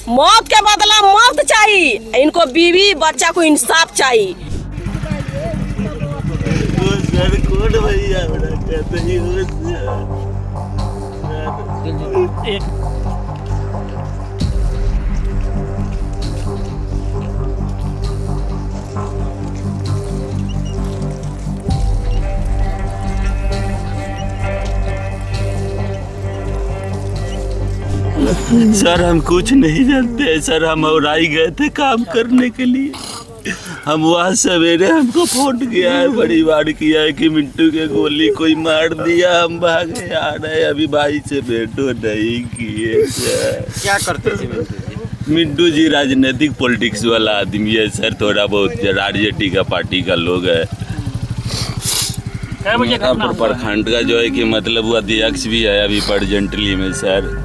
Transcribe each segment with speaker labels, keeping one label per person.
Speaker 1: मौत के बदला मौत चाहिए, इनको बीवी बच्चा को इंसाफ चाहिए।
Speaker 2: सर कौन भैया बड़ा कहते ही सर हम कुछ नहीं जानते सर, हम औराई गए थे काम करने के लिए। हम वहाँ सवेरे हमको फोन किया है, बड़ी बार किया है कि मिंटू के गोली कोई मार दिया, हम भागे आ रहे। अभी भाई से भेंटो नहीं किए सर।
Speaker 3: क्या करते थे मिंटू जी?
Speaker 2: मिंटू जी राजनीतिक पॉलिटिक्स वाला आदमी है सर, थोड़ा बहुत आरजेडी का पार्टी का लोग है। प्रखंड का जो है कि मतलब वो अध्यक्ष भी है अभी प्रेजेंटली में सर।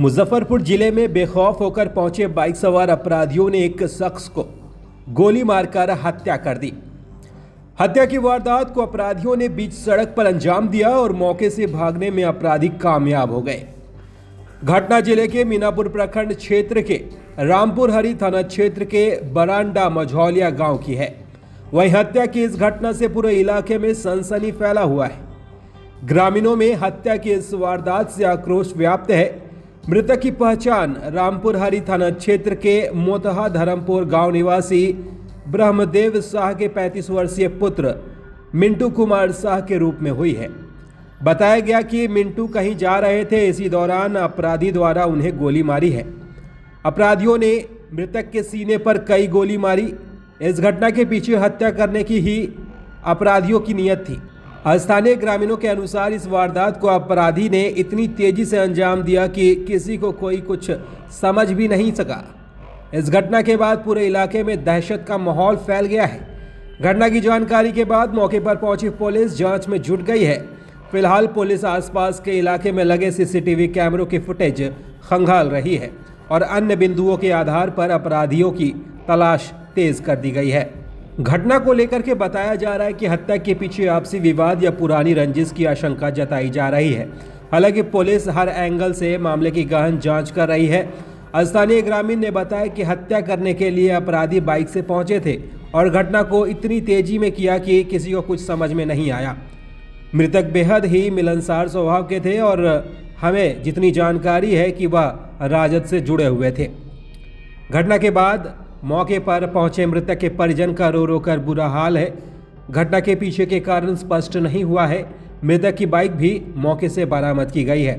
Speaker 4: मुजफ्फरपुर जिले में बेखौफ होकर पहुंचे बाइक सवार अपराधियों ने एक शख्स को गोली मारकर हत्या कर दी। हत्या की वारदात को अपराधियों ने बीच सड़क पर अंजाम दिया और मौके से भागने में अपराधी कामयाब हो गए। घटना जिले के मीनापुर प्रखंड क्षेत्र के रामपुर हरी थाना क्षेत्र के बरांडा मझौलिया गांव की है। वहीं हत्या की इस घटना से पूरे इलाके में सनसनी फैला हुआ है। ग्रामीणों में हत्या की इस वारदात से आक्रोश व्याप्त है। मृतक की पहचान रामपुर हरी थाना क्षेत्र के मोतहा धर्मपुर गांव निवासी ब्रह्मदेव शाह के 35 वर्षीय पुत्र मिंटू कुमार शाह के रूप में हुई है। बताया गया कि मिंटू कहीं जा रहे थे, इसी दौरान अपराधी द्वारा उन्हें गोली मारी है। अपराधियों ने मृतक के सीने पर कई गोली मारी। इस घटना के पीछे हत्या करने की ही अपराधियों की नीयत थी। स्थानीय ग्रामीणों के अनुसार इस वारदात को अपराधी ने इतनी तेजी से अंजाम दिया कि किसी को कोई कुछ समझ भी नहीं सका। इस घटना के बाद पूरे इलाके में दहशत का माहौल फैल गया है। घटना की जानकारी के बाद मौके पर पहुंची पुलिस जांच में जुट गई है। फिलहाल पुलिस आसपास के इलाके में लगे सीसीटीवी कैमरों की फुटेज खंगाल रही है और अन्य बिंदुओं के आधार पर अपराधियों की तलाश तेज कर दी गई है। घटना को लेकर के बताया जा रहा है कि हत्या के पीछे आपसी विवाद या पुरानी रंजिश की आशंका जताई जा रही है। हालांकि पुलिस हर एंगल से मामले की गहन जांच कर रही है। स्थानीय ग्रामीण ने बताया कि हत्या करने के लिए अपराधी बाइक से पहुंचे थे और घटना को इतनी तेजी में किया कि किसी को कुछ समझ में नहीं आया। मृतक बेहद ही मिलनसार स्वभाव के थे और हमें जितनी जानकारी है कि वह राजद से जुड़े हुए थे। घटना के बाद मौके पर पहुंचे मृतक के परिजन का रो रो कर बुरा हाल है। घटना के पीछे के कारण स्पष्ट नहीं हुआ है। मृतक की बाइक भी मौके से बरामद की गई है।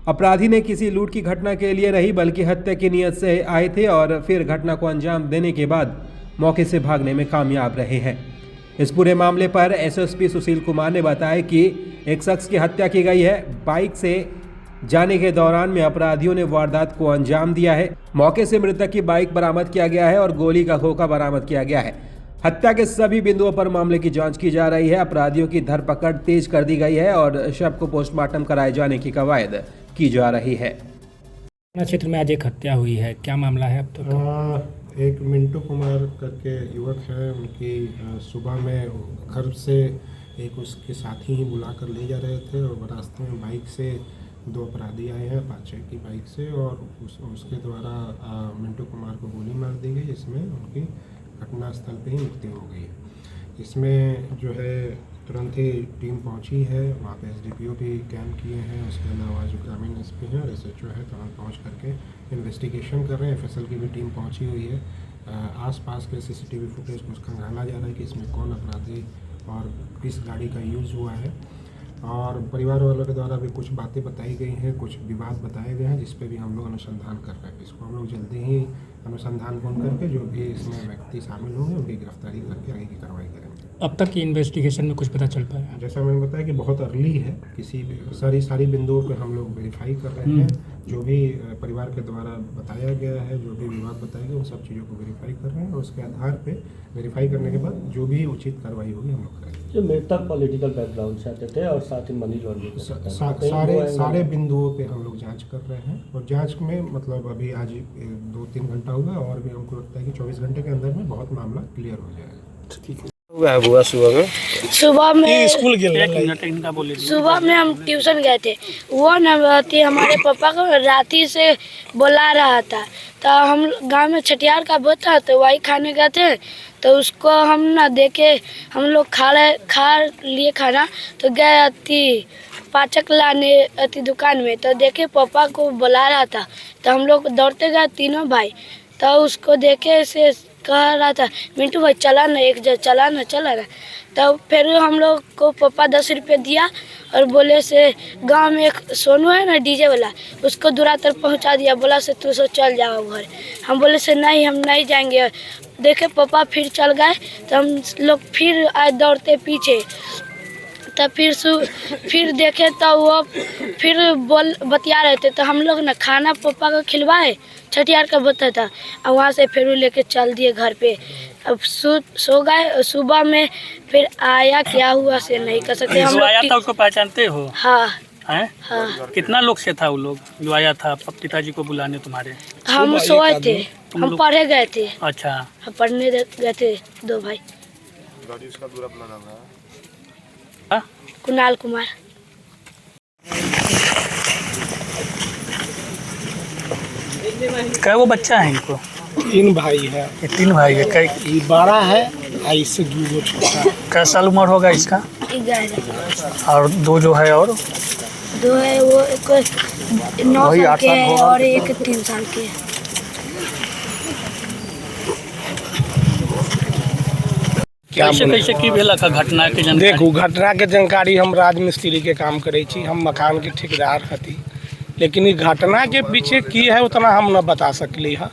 Speaker 4: अपराधी ने किसी लूट की घटना के लिए नहीं बल्कि हत्या की नीयत से आए थे और फिर घटना को अंजाम देने के बाद मौके से भागने में कामयाब रहे हैं। इस पूरे मामले पर एसएसपी सुशील कुमार ने बताया कि एक शख्स की हत्या की गई है। बाइक से जाने के दौरान में अपराधियों ने वारदात को अंजाम दिया है। मौके से मृतक की बाइक बरामद किया गया है और गोली का खोखा बरामद किया गया है। हत्या के सभी बिंदुओं पर मामले की जांच की जा रही है। अपराधियों की धरपकड़ तेज कर दी गई है और शव को पोस्टमार्टम कराए जाने की कवायद की जा रही है।
Speaker 5: क्षेत्र में आज एक हत्या हुई है, क्या मामला है अब तक?
Speaker 6: एक मिंटू कुमार करके युवक है, उनकी सुबह में घर से एक उसके साथी ही बुला कर ले जा रहे थे और रास्ते में बाइक से दो अपराधी आए हैं अपाचे की बाइक से और उसके द्वारा मिंटू कुमार को गोली मार दी गई, जिसमें उनकी घटनास्थल पे ही मृत्यु हो गई। इसमें जो है तुरंत ही टीम पहुंची है, वहाँ पे एसडीपीओ भी कैंप किए हैं। उसके अलावा जो ग्रामीण एसपी हैं और एसएचओ है तुरंत पहुँच करके इन्वेस्टिगेशन कर रहे हैं। एफएसएल की भी टीम पहुँची हुई है। आसपास के सीसीटीवी फुटेज को खंगाला जा रहा है कि इसमें कौन अपराधी और किस गाड़ी का यूज़ हुआ है। और परिवार वालों के द्वारा भी कुछ बातें बताई गई हैं, कुछ विवाद बताए गए हैं, जिस पे भी हम लोग अनुसंधान कर रहे हैं। इसको हम लोग जल्दी ही अनुसंधान पूर्ण करके जो भी इसमें व्यक्ति शामिल होंगे उनकी गिरफ्तारी करके आगे की कार्रवाई करेंगे।
Speaker 5: अब तक की इन्वेस्टिगेशन में कुछ पता चल पाया?
Speaker 6: जैसा मैंने बताया कि बहुत अर्ली है, किसी भी सारी बिंदुओं पे हम लोग वेरीफाई कर रहे हैं। जो भी परिवार के द्वारा बताया गया है, जो भी विवाद बताया गया, उन सब चीज़ों को वेरीफाई कर रहे हैं और उसके आधार पे वेरीफाई करने के बाद जो भी उचित कार्रवाई होगी हम लोग करेंगे।
Speaker 3: जो मृतक पॉलिटिकल बैकग्राउंड से आते थे और साथ ही मनी लॉन्ड्रिंग
Speaker 6: सारे बिंदुओं पे हम लोग जांच कर रहे हैं और जांच में मतलब अभी आज 2-3 घंटा हुआ और भी हमको लगता है कि 24 घंटे के अंदर में बहुत मामला क्लियर हो जाएगा।
Speaker 7: हुआ सुबह में
Speaker 8: सुबह में हम ट्यूशन गए थे। वो न हमारे पापा को राती से बुला रहा था, तो हम गांव में छठियार का भोज था, तो वही खाने गए थे। तो उसको हम ना देखे, हम लोग खा लिए खाना, तो गए अति पाचक लाने अति दुकान में, तो देखे पापा को बुला रहा था। तो हम लोग दौड़ते गए तीनों भाई, तो उसको देखे से कह रहा था मिंटू भाई चला ना, एक जगह चला ना। तो फिर हम लोग को पापा 10 रुपये दिया और बोले से गांव में एक सोनू है ना डीजे वाला, उसको दूरा तक पहुंचा दिया। बोला से तू सो चल जाओ घर। हम बोले से नहीं, हम नहीं जाएंगे। देखे पापा फिर चल गए, तो हम लोग फिर आए दौड़ते पीछे। तब फिर देखे तो वो फिर बतिया रहे थे। तो हम लोग ना खाना पापा को खिलवाए, छठियार का बता था, और वहाँ से फिर लेके चल दिए घर पे। अब सो गए। सुबह में फिर आया, क्या हुआ से नहीं कर सकते हम लोग।
Speaker 5: आया था उसको पहचानते हो?
Speaker 8: हाँ
Speaker 5: हैं?
Speaker 8: हाँ।
Speaker 5: कितना लोग से था वो लोग जो आया था पिताजी को बुलाने तुम्हारे?
Speaker 8: हम सोए थे, हम पढ़े गए थे।
Speaker 5: अच्छा,
Speaker 8: हम पढ़ने गए थे 2 भाई। कुणाल कुमार।
Speaker 5: कै वो बच्चा है इनको?
Speaker 9: 3 भाई है।
Speaker 5: ये 3 भाई है। कै
Speaker 9: ये बड़ा है, इससे 2 छोटा।
Speaker 5: कै साल उम्र होगा इसका?
Speaker 8: 11।
Speaker 5: और 2 जो है और
Speaker 8: 2 है, वो एक 9 साल के है और एक 3 साल के है।
Speaker 5: कैसे की भेला का घटना के जानकारी?
Speaker 9: देखो, घटना के जानकारी हम राजमिस्त्री के काम करे छी, हम मकान के ठेकेदार हती। लेकिन इस घटना के पीछे की है उतना हम न बता सकली है।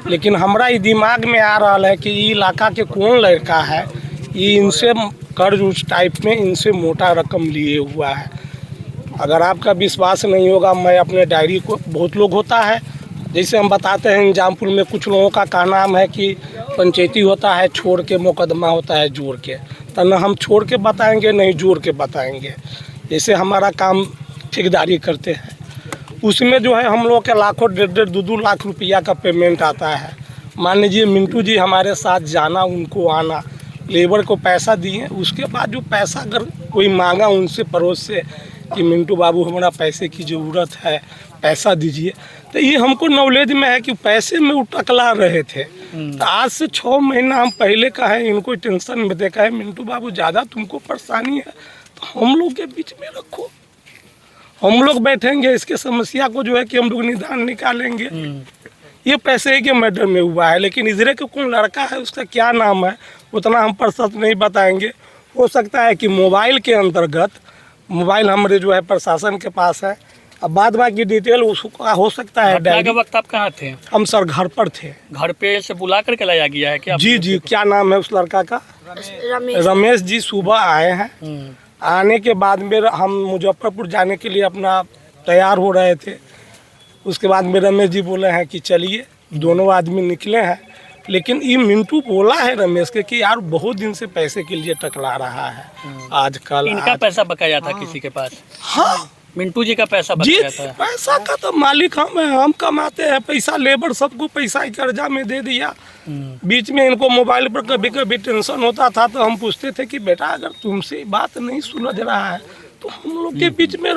Speaker 9: लेकिन हमरा ये दिमाग में आ रहा है कि ये इलाका के कौन लड़का है, ये इनसे कर्ज उस टाइप में इनसे मोटा रकम लिए हुआ है। अगर आपका विश्वास नहीं होगा, मैं अपने डायरी को, बहुत लोग होता है जैसे हम बताते हैं निजामपुर में, कुछ लोगों का नाम है कि पंचायती होता है छोड़ के, मुकदमा होता है जोड़ के। तो न हम छोड़ के बताएंगे, नहीं जोड़ के बताएंगे। जैसे हमारा काम ठेकेदारी करते हैं, उसमें जो है हम लोग के लाखों 1.5 2 लाख रुपया का पेमेंट आता है। मान लीजिए मिंटू जी हमारे साथ जाना, उनको आना, लेबर को पैसा दिए, उसके बाद जो पैसा अगर कोई मांगा उनसे पड़ोस से कि मिंटू बाबू हमारा पैसे की ज़रूरत है, पैसा दीजिए, तो ये हमको नॉलेज में है कि पैसे में उटकला रहे थे। तो आज से 6 महीना हम पहले का है, इनको टेंशन में देखा है मिंटू बाबू ज़्यादा तुमको परेशानी है तो हम लोग के बीच में रखो, हम लोग बैठेंगे, इसके समस्या को जो है कि हम लोग निदान निकालेंगे। ये पैसे के मैटर में हुआ है। लेकिन इधरे के कौन लड़का है, उसका क्या नाम है, उतना हम प्रशस्त नहीं बताएंगे। हो सकता है कि मोबाइल के अंतर्गत, मोबाइल हमारे जो है प्रशासन के पास है, अब बाद बाकी डिटेल उसका हो सकता है।
Speaker 5: के वक्त आप कहाँ थे?
Speaker 9: हम सर घर पर थे।
Speaker 5: घर पे से बुला करके लाया गया है क्या?
Speaker 9: जी, क्या नाम है उस लड़का का? रमेश जी। सुबह आए हैं, आने के बाद में हम मुजफ्फरपुर जाने के लिए अपना तैयार हो रहे थे। उसके बाद में रमेश जी बोले हैं कि चलिए, दोनों आदमी निकले हैं। लेकिन ये मिंटू बोला है रमेश के कि यार बहुत दिन से पैसे के लिए टकला रहा है। आजकल
Speaker 5: इनका पैसा बकाया था किसी के पास?
Speaker 9: हाँ,
Speaker 5: मिंटू जी का पैसा
Speaker 9: जी,
Speaker 5: बकाया था।
Speaker 9: पैसा का तो मालिक हम कमाते हैं पैसा, लेबर सबको पैसा ही कर्जा में दे दिया। बीच में इनको मोबाइल पर कभी कभी टेंशन होता था तो हम पूछते थे कि बेटा अगर तुमसे बात नहीं सुलझ रहा है तो हम लोग के बीच में